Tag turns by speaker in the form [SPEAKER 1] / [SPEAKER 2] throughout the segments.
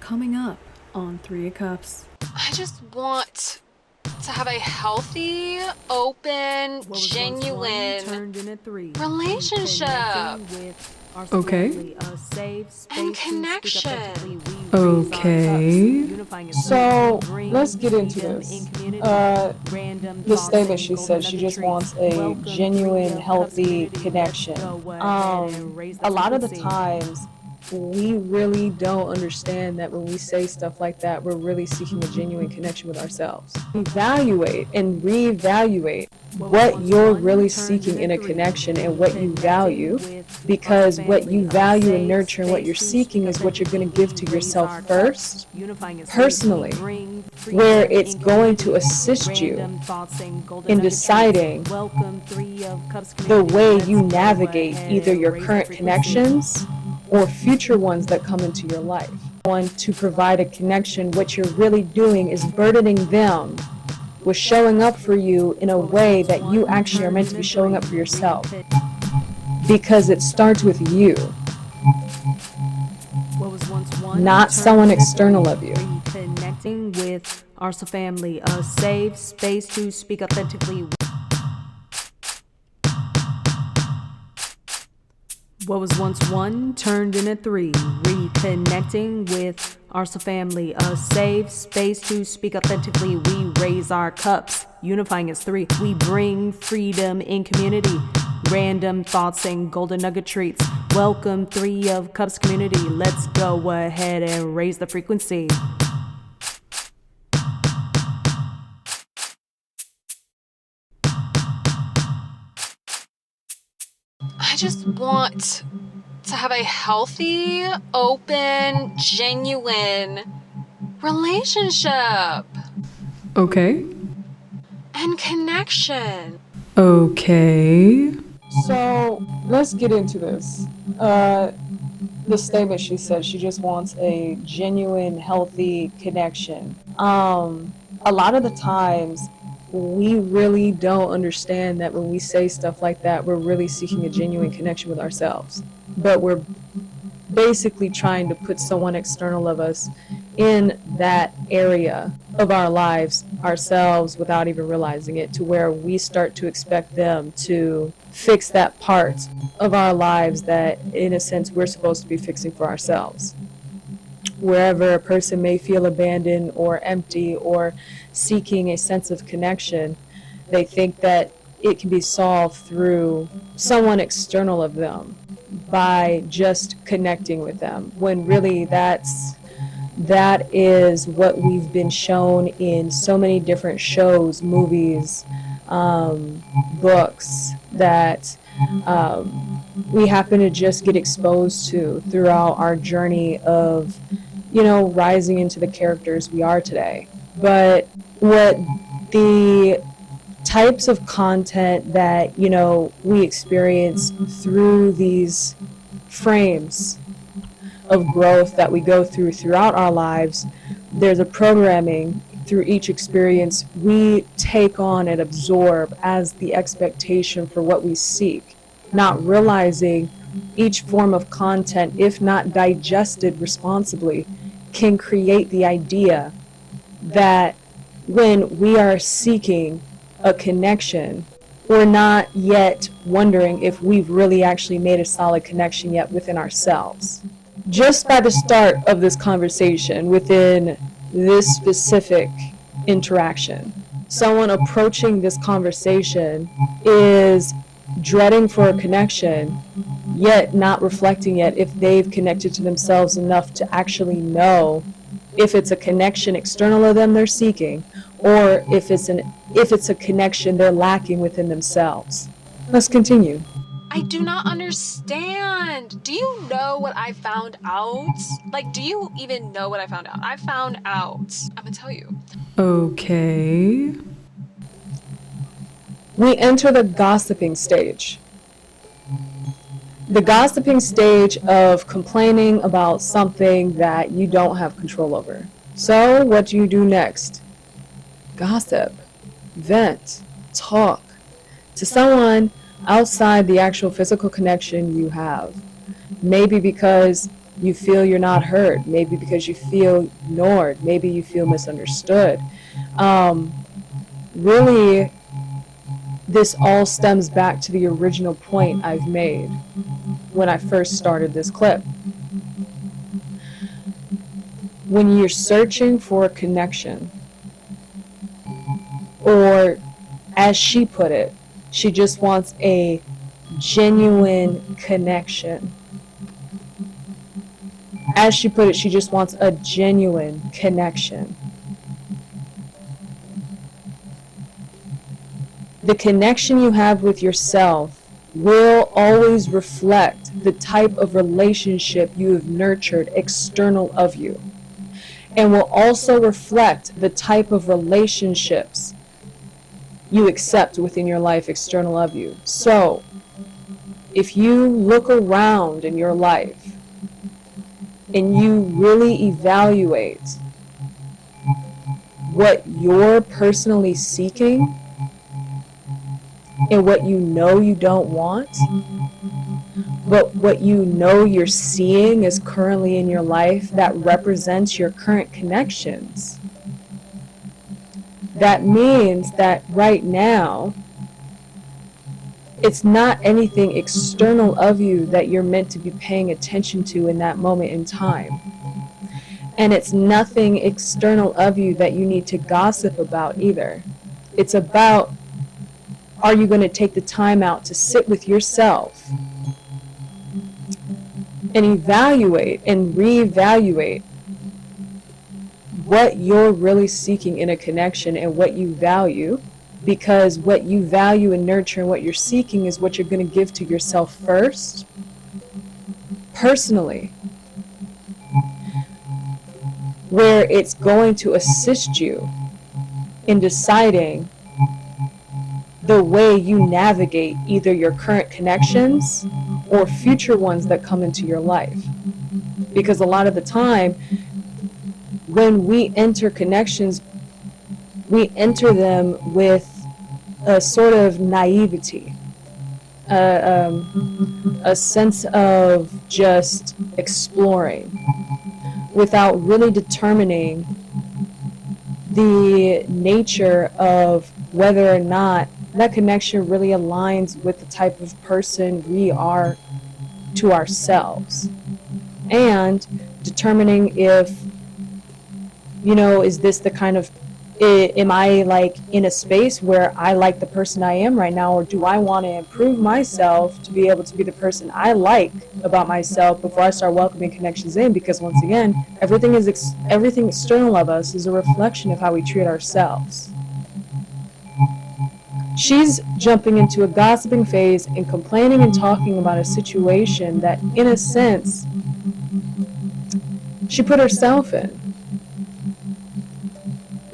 [SPEAKER 1] Coming up on Three of Cups.
[SPEAKER 2] I just want to have a healthy, open, genuine relationship.
[SPEAKER 1] Okay.
[SPEAKER 2] And connection.
[SPEAKER 1] Okay.
[SPEAKER 3] So let's get into this. The statement she said she just wants a genuine, healthy connection. A lot of the times we really don't understand that when we say stuff like that, we're really seeking a genuine connection with ourselves. Evaluate and reevaluate what you're really seeking in a connection and what you value, because what you value and nurture and what you're seeking is what you're going to give to yourself first, personally, where it's going to assist you in deciding the way you navigate either your current connections or future ones that come into your life. One, to provide a connection, what you're really doing is burdening them with showing up for you in a way that you actually are meant to be showing up for yourself, because it starts with you, not someone external of you.
[SPEAKER 1] Reconnecting with our family, a safe space to speak authentically. What was once one turned into three. Reconnecting with our family, a safe space to speak authentically. We raise our cups, unifying as three. We bring freedom in community, random thoughts and golden nugget treats. Welcome, Three of Cups community. Let's go ahead and raise the frequency.
[SPEAKER 2] I just want to have a healthy, open, genuine relationship.
[SPEAKER 1] Okay.
[SPEAKER 2] And connection.
[SPEAKER 1] Okay.
[SPEAKER 3] So let's get into this. The statement she said she just wants a genuine, healthy connection. A lot of the times we really don't understand that when we say stuff like that, we're really seeking a genuine connection with ourselves. But we're basically trying to put someone external of us in that area of our lives ourselves without even realizing it, to where we start to expect them to fix that part of our lives that, in a sense, we're supposed to be fixing for ourselves. Wherever a person may feel abandoned or empty or seeking a sense of connection, they think that it can be solved through someone external of them by just connecting with them, when really that is what we've been shown in so many different shows, movies, books that we happen to just get exposed to throughout our journey of, rising into the characters we are today. But what the types of content that, we experience through these frames of growth that we go through throughout our lives, there's a programming through each experience we take on and absorb as the expectation for what we seek, not realizing each form of content, if not digested responsibly, can create the idea that when we are seeking a connection, we're not yet wondering if we've really actually made a solid connection yet within ourselves. Just by the start of this conversation, within this specific interaction, someone approaching this conversation is dreading for a connection, yet not reflecting yet if they've connected to themselves enough to actually know if it's a connection external of them they're seeking, or if it's a connection they're lacking within themselves. Let's continue.
[SPEAKER 2] I do not understand. Do you know what I found out? Do you even know what I found out? I found out. I'm gonna tell you.
[SPEAKER 1] Okay.
[SPEAKER 3] We enter the gossiping stage. The gossiping stage of complaining about something that you don't have control over. So what do you do next? Gossip, vent, talk to someone outside the actual physical connection you have. Maybe because you feel you're not heard, maybe because you feel ignored, maybe you feel misunderstood. Really, this all stems back to the original point I've made when I first started this clip. When you're searching for a connection, or as she put it, she just wants a genuine connection. As she put it, she just wants a genuine connection. The connection you have with yourself will always reflect the type of relationship you have nurtured external of you, and will also reflect the type of relationships you accept within your life external of you. So, if you look around in your life and you really evaluate what you're personally seeking and what you know you don't want, but what you know you're seeing is currently in your life that represents your current connections, that means that right now, it's not anything external of you that you're meant to be paying attention to in that moment in time. And it's nothing external of you that you need to gossip about either. It's about, are you going to take the time out to sit with yourself and evaluate and reevaluate what you're really seeking in a connection and what you value? Because what you value and nurture and what you're seeking is what you're going to give to yourself first, personally, where it's going to assist you in deciding the way you navigate either your current connections or future ones that come into your life. Because a lot of the time, when we enter connections, we enter them with a sort of naivety, a sense of just exploring without really determining the nature of whether or not that connection really aligns with the type of person we are to ourselves, and determining if, is this the kind of, am I like in a space where I like the person I am right now, or do I want to improve myself to be able to be the person I like about myself before I start welcoming connections in? Because once again, everything external of us is a reflection of how we treat ourselves. She's jumping into a gossiping phase and complaining and talking about a situation that, in a sense, she put herself in.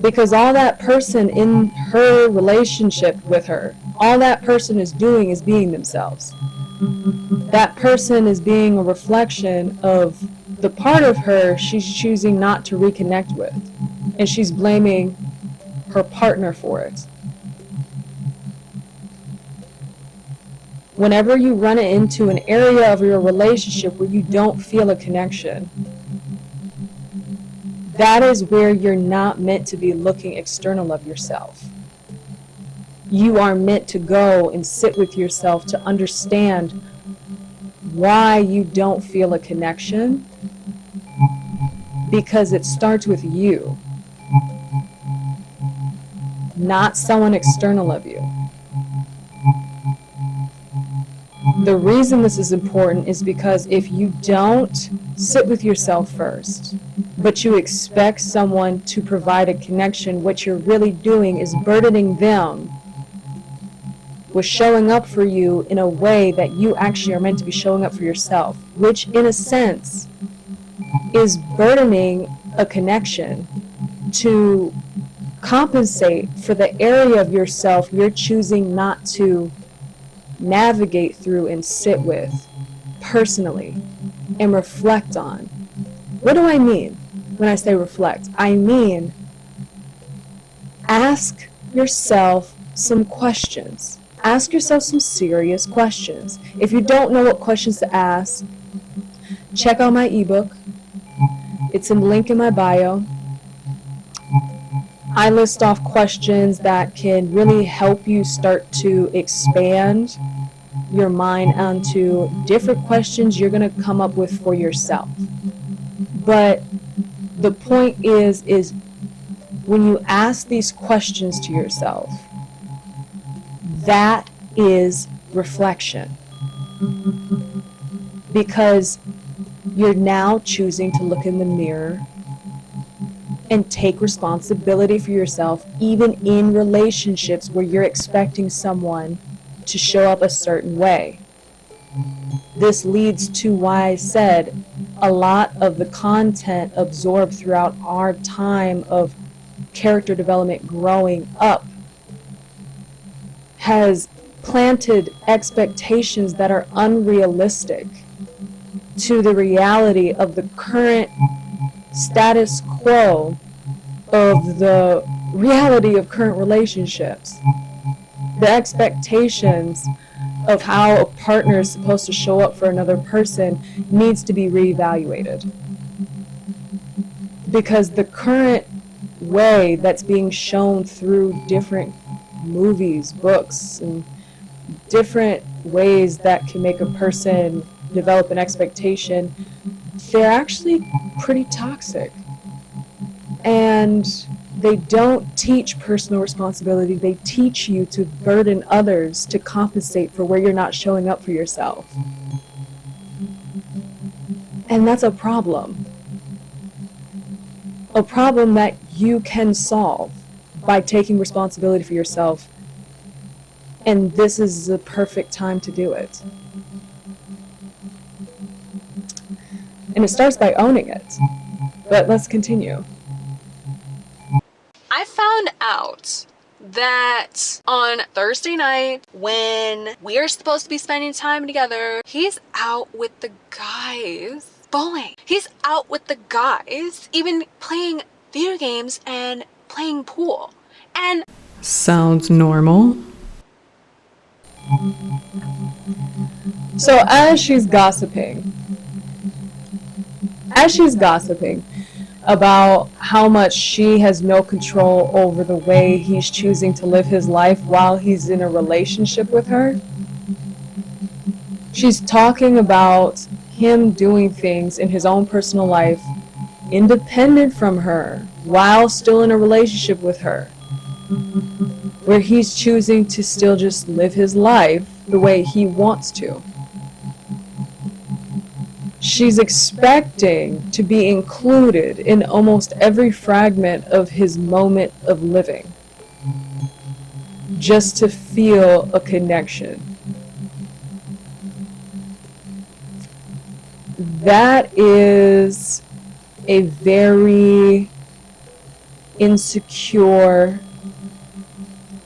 [SPEAKER 3] Because all that person in her relationship with her, all that person is doing is being themselves. That person is being a reflection of the part of her she's choosing not to reconnect with. And she's blaming her partner for it. Whenever you run into an area of your relationship where you don't feel a connection, that is where you're not meant to be looking external of yourself. You are meant to go and sit with yourself to understand why you don't feel a connection, because it starts with you, not someone external of you. The reason this is important is because if you don't sit with yourself first, but you expect someone to provide a connection, what you're really doing is burdening them with showing up for you in a way that you actually are meant to be showing up for yourself, which in a sense is burdening a connection to compensate for the area of yourself you're choosing not to navigate through and sit with personally and reflect on. What do I mean when I say reflect? I mean, ask yourself some questions. Ask yourself some serious questions. If you don't know what questions to ask, check out my ebook. It's in the link in my bio. I list off questions that can really help you start to expand your mind onto different questions you're going to come up with for yourself. But the point is when you ask these questions to yourself, that is reflection. Because you're now choosing to look in the mirror and take responsibility for yourself, even in relationships where you're expecting someone to show up a certain way. This leads to why I said a lot of the content absorbed throughout our time of character development growing up has planted expectations that are unrealistic to the reality of the current status quo of the reality of current relationships. The expectations of how a partner is supposed to show up for another person needs to be reevaluated. Because the current way that's being shown through different movies, books, and different ways that can make a person develop an expectation, they're actually pretty toxic. And they don't teach personal responsibility. They teach you to burden others to compensate for where you're not showing up for yourself. And that's a problem. A problem that you can solve by taking responsibility for yourself. And this is the perfect time to do it. And it starts by owning it. But let's continue.
[SPEAKER 2] I found out that on Thursday night, when we are supposed to be spending time together, he's out with the guys bowling. He's out with the guys, even playing video games and playing pool. And
[SPEAKER 1] Sounds normal.
[SPEAKER 3] So as she's gossiping about how much she has no control over the way he's choosing to live his life while he's in a relationship with her, she's talking about him doing things in his own personal life independent from her while still in a relationship with her, where he's choosing to still just live his life the way he wants to. She's expecting to be included in almost every fragment of his moment of living, just to feel a connection. That is a very insecure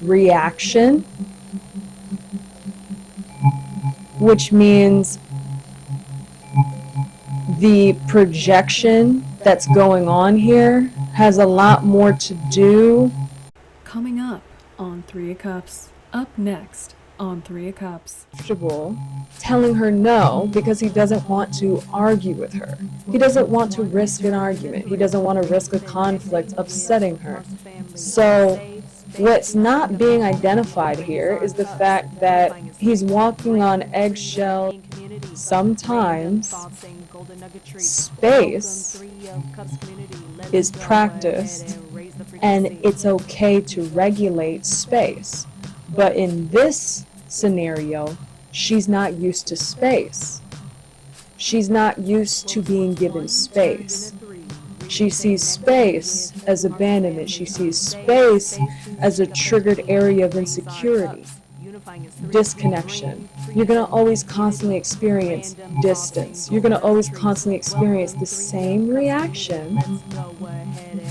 [SPEAKER 3] reaction, which means the projection that's going on here has a lot more to do.
[SPEAKER 1] Coming up on Three of Cups. Up next on Three of Cups.
[SPEAKER 3] Comfortable telling her no because he doesn't want to argue with her. He doesn't want to risk an argument. He doesn't want to risk a conflict upsetting her. So what's not being identified here is the fact that he's walking on eggshells. Sometimes space is practiced and it's okay to regulate space. But in this scenario, she's not used to space. She's not used to being given space. She sees space as abandonment. She sees space as a triggered area of insecurity, disconnection. You're going to always constantly experience distance. You're going to always constantly experience the same reaction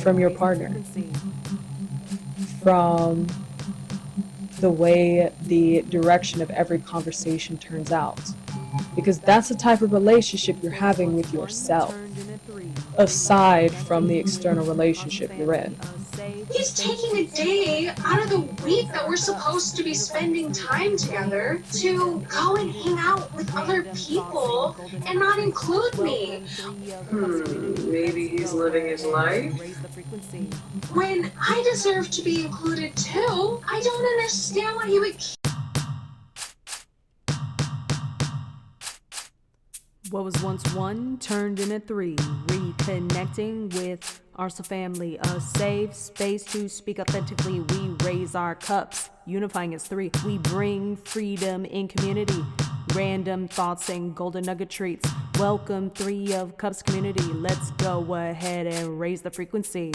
[SPEAKER 3] from your partner, from the way the direction of every conversation turns out. Because that's the type of relationship you're having with yourself, aside from the external relationship you're in.
[SPEAKER 4] He's taking a day out of the week that we're supposed to be spending time together to go and hang out with other people and not include me.
[SPEAKER 5] Maybe he's living his life?
[SPEAKER 4] When I deserve to be included too, I don't understand why he would.
[SPEAKER 1] What was once one turned into three, reconnecting with our family, a safe space to speak authentically. We raise our cups, unifying as three. We bring freedom in community, random thoughts and golden nugget treats. Welcome, Three of Cups community. Let's go ahead and raise the frequency.